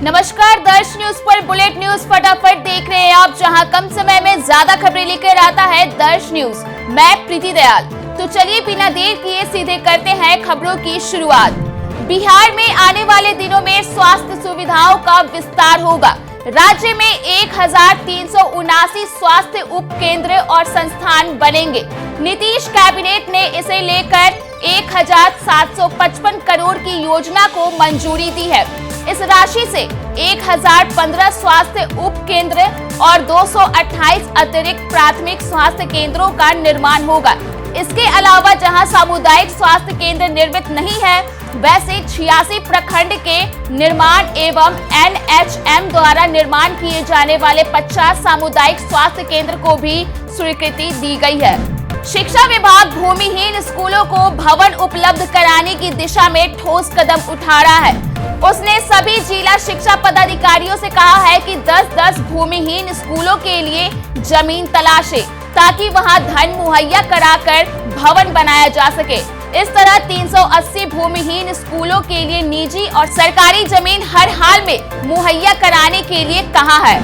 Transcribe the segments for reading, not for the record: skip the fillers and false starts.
नमस्कार, दर्श न्यूज पर बुलेट न्यूज फटाफट देख रहे हैं आप, जहां कम समय में ज्यादा खबरें लेकर आता है दर्श न्यूज। मैं प्रीति दयाल। तो चलिए बिना देर किए सीधे करते हैं खबरों की शुरुआत। बिहार में आने वाले दिनों में स्वास्थ्य सुविधाओं का विस्तार होगा। राज्य में 1379 स्वास्थ्य उप केंद्र और संस्थान बनेंगे। नीतीश कैबिनेट ने इसे लेकर 1755 करोड़ की योजना को मंजूरी दी है। इस राशि से 1015 स्वास्थ्य उप केंद्र और 228 अतिरिक्त प्राथमिक स्वास्थ्य केंद्रों का निर्माण होगा। इसके अलावा जहां सामुदायिक स्वास्थ्य केंद्र निर्मित नहीं है, वैसे 86 प्रखंड के निर्माण एवं NHM द्वारा निर्माण किए जाने वाले 50 सामुदायिक स्वास्थ्य केंद्र को भी स्वीकृति दी गई है। शिक्षा विभाग भूमिहीन स्कूलों को भवन उपलब्ध कराने की दिशा में ठोस कदम उठा रहा है। उसने सभी जिला शिक्षा पदाधिकारियों से कहा है कि 10-10 भूमिहीन स्कूलों के लिए जमीन तलाशे, ताकि वहां धन मुहैया कराकर भवन बनाया जा सके। इस तरह 380 भूमिहीन स्कूलों के लिए निजी और सरकारी जमीन हर हाल में मुहैया कराने के लिए कहा है।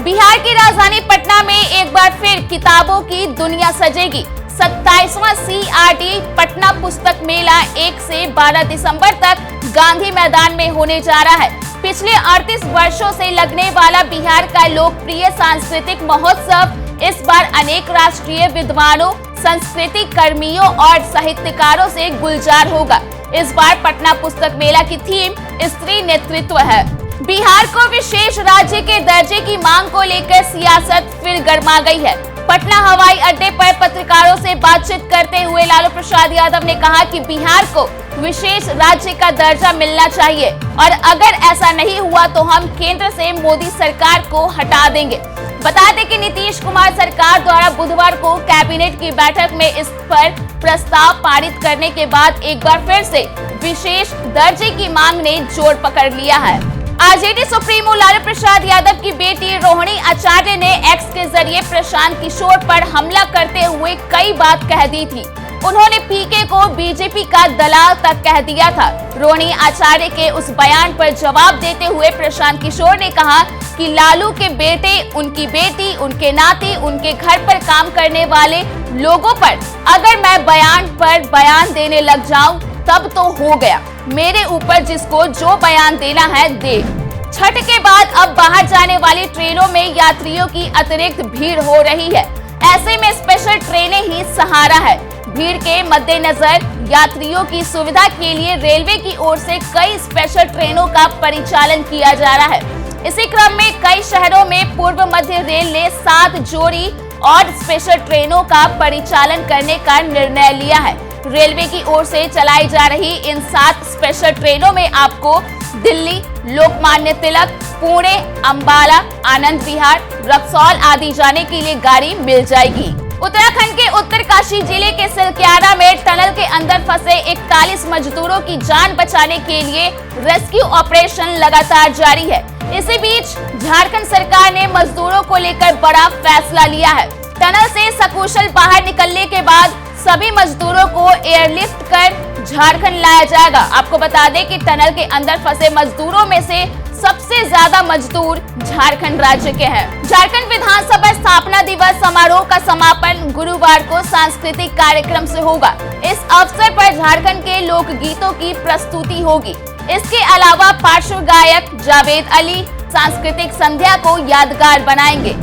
बिहार की राजधानी पटना में एक बार फिर किताबों की दुनिया सजेगी। 27वां CRD पटना पुस्तक मेला 1 से 12 दिसंबर तक गांधी मैदान में होने जा रहा है। पिछले 38 वर्षों से लगने वाला बिहार का लोकप्रिय सांस्कृतिक महोत्सव इस बार अनेक राष्ट्रीय विद्वानों, संस्कृति कर्मियों और साहित्यकारों से गुलजार होगा। इस बार पटना पुस्तक मेला की थीम स्त्री नेतृत्व है। बिहार को विशेष राज्य के दर्जे की मांग को लेकर सियासत फिर गर्मा गई है। पटना हवाई अड्डे पर पत्रकारों से बातचीत करते हुए लालू प्रसाद यादव ने कहा कि बिहार को विशेष राज्य का दर्जा मिलना चाहिए और अगर ऐसा नहीं हुआ तो हम केंद्र से मोदी सरकार को हटा देंगे। बता दें कि नीतीश कुमार सरकार द्वारा बुधवार को कैबिनेट की बैठक में इस पर प्रस्ताव पारित करने के बाद एक बार फिर से विशेष दर्जे की मांग ने जोर पकड़ लिया है। आरजेडी सुप्रीमो लालू प्रसाद यादव की बेटी रोहिणी आचार्य ने एक्स के जरिए प्रशांत किशोर पर हमला करते हुए कई बात कह दी थी। उन्होंने पीके को बीजेपी का दलाल तक कह दिया था। रोहिणी आचार्य के उस बयान पर जवाब देते हुए प्रशांत किशोर ने कहा कि लालू के बेटे, उनकी बेटी, उनके नाती, उनके घर पर काम करने वाले लोगों पर अगर मैं बयान पर बयान देने लग जाऊं तब तो हो गया। मेरे ऊपर जिसको जो बयान देना है दे। छठ के बाद अब बाहर जाने वाली ट्रेनों में यात्रियों की अतिरिक्त भीड़ हो रही है। ऐसे में स्पेशल ट्रेनें ही सहारा है। भीड़ के मद्देनजर यात्रियों की सुविधा के लिए रेलवे की ओर से कई स्पेशल ट्रेनों का परिचालन किया जा रहा है। इसी क्रम में कई शहरों में पूर्व मध्य रेल ने 7 जोड़ी और स्पेशल ट्रेनों का परिचालन करने का निर्णय लिया है। रेलवे की ओर से चलाई जा रही इन 7 स्पेशल ट्रेनों में आपको दिल्ली, लोकमान्य तिलक, पुणे, अंबाला, आनंद विहार, रक्सौल आदि जाने के लिए गाड़ी मिल जाएगी। उत्तराखंड के उत्तरकाशी जिले के सिलक्यारा में टनल के अंदर फंसे 41 मजदूरों की जान बचाने के लिए रेस्क्यू ऑपरेशन लगातार जारी है। इसी बीच झारखंड सरकार ने मजदूरों को लेकर बड़ा फैसला लिया है। टनल से सकुशल बाहर निकलने के बाद सभी मजदूरों को एयरलिफ्ट कर झारखंड लाया जाएगा। आपको बता दें कि टनल के अंदर फंसे मजदूरों में से सबसे ज्यादा मजदूर झारखंड राज्य के हैं। झारखंड विधानसभा स्थापना दिवस समारोह का समापन गुरुवार को सांस्कृतिक कार्यक्रम से होगा। इस अवसर पर झारखंड के लोकगीतों की प्रस्तुति होगी। इसके अलावा पार्श्व गायक जावेद अली सांस्कृतिक संध्या को यादगार बनाएंगे।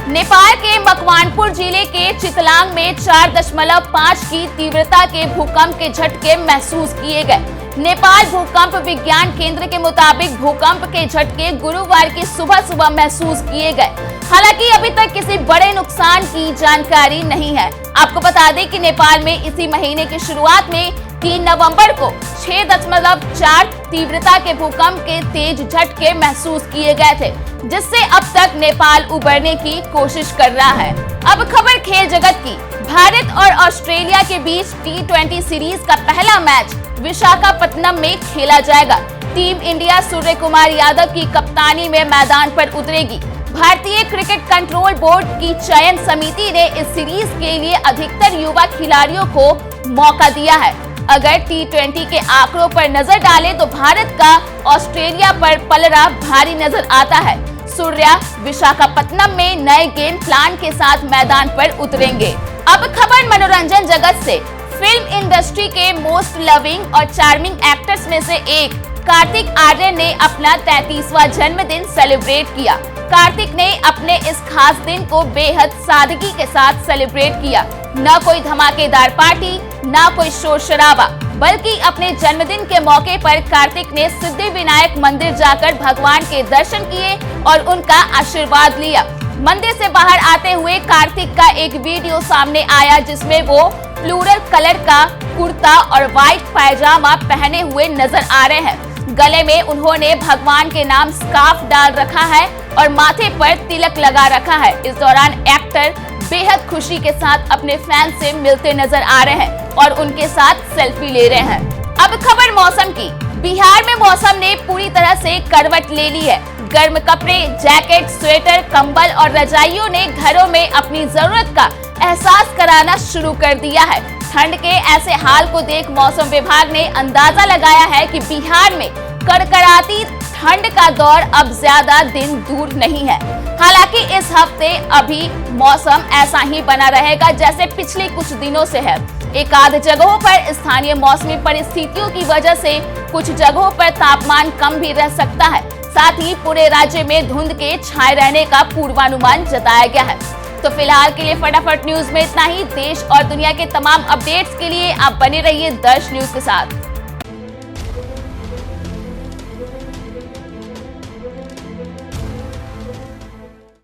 नेपाल के मकवानपुर जिले के चितलांग में 4.5 की तीव्रता के भूकंप के झटके महसूस किए गए। नेपाल भूकंप विज्ञान केंद्र के मुताबिक भूकंप के झटके गुरुवार की सुबह महसूस किए गए। हालांकि अभी तक किसी बड़े नुकसान की जानकारी नहीं है। आपको बता दें कि नेपाल में इसी महीने की शुरुआत में 3 नवंबर को 6.4 तीव्रता के भूकंप के तेज झटके महसूस किए गए थे, जिससे अब तक नेपाल उबरने की कोशिश कर रहा है। अब खबर खेल जगत की। भारत और ऑस्ट्रेलिया के बीच T20 सीरीज का पहला मैच विशाखापत्तनम में खेला जाएगा। टीम इंडिया सूर्य कुमार यादव की कप्तानी में मैदान पर उतरेगी। भारतीय क्रिकेट कंट्रोल बोर्ड की चयन समिति ने इस सीरीज के लिए अधिकतर युवा खिलाड़ियों को मौका दिया है। अगर टी20 के आंकड़ों पर नजर डालें तो भारत का ऑस्ट्रेलिया पर पलड़ा भारी नजर आता है। सूर्या विशाखापत्तनम में नए गेम प्लान के साथ मैदान पर उतरेंगे। अब खबर मनोरंजन जगत से। फिल्म इंडस्ट्री के मोस्ट लविंग और चार्मिंग एक्टर्स में से एक कार्तिक आर्यन ने अपना 33वां जन्मदिन सेलिब्रेट किया। कार्तिक ने अपने इस खास दिन को बेहद सादगी के साथ सेलिब्रेट किया। न कोई धमाकेदार पार्टी, न कोई शोर शराबा, बल्कि अपने जन्मदिन के मौके पर कार्तिक ने सिद्धिविनायक मंदिर जाकर भगवान के दर्शन किए और उनका आशीर्वाद लिया। मंदिर से बाहर आते हुए कार्तिक का एक वीडियो सामने आया जिसमें वो फ्लोरल कलर का कुर्ता और व्हाइट पायजामा पहने हुए नजर आ रहे हैं। गले में उन्होंने भगवान के नाम स्कार्फ डाल रखा है और माथे पर तिलक लगा रखा है। इस दौरान एक्टर बेहद खुशी के साथ अपने फैंस से मिलते नजर आ रहे हैं और उनके साथ सेल्फी ले रहे हैं। अब खबर मौसम की। बिहार में मौसम ने पूरी तरह से करवट ले ली है। गर्म कपड़े, जैकेट, स्वेटर, कंबल और रजाइयों ने घरों में अपनी जरूरत का एहसास कराना शुरू कर दिया है। ठंड के ऐसे हाल को देख मौसम विभाग ने अंदाजा लगाया है कि बिहार में कड़कड़ाती ठंड का दौर अब ज्यादा दिन दूर नहीं है। हालांकि इस हफ्ते अभी मौसम ऐसा ही बना रहेगा जैसे पिछले कुछ दिनों से है। एक आध जगहों पर स्थानीय मौसमी परिस्थितियों की वजह से कुछ जगहों पर तापमान कम भी रह सकता है। साथ ही पूरे राज्य में धुंध के छाए रहने का पूर्वानुमान जताया गया है। तो फिलहाल के लिए फटाफट न्यूज में इतना ही। देश और दुनिया के तमाम अपडेट्स के लिए आप बने रहिए दर्श न्यूज के साथ।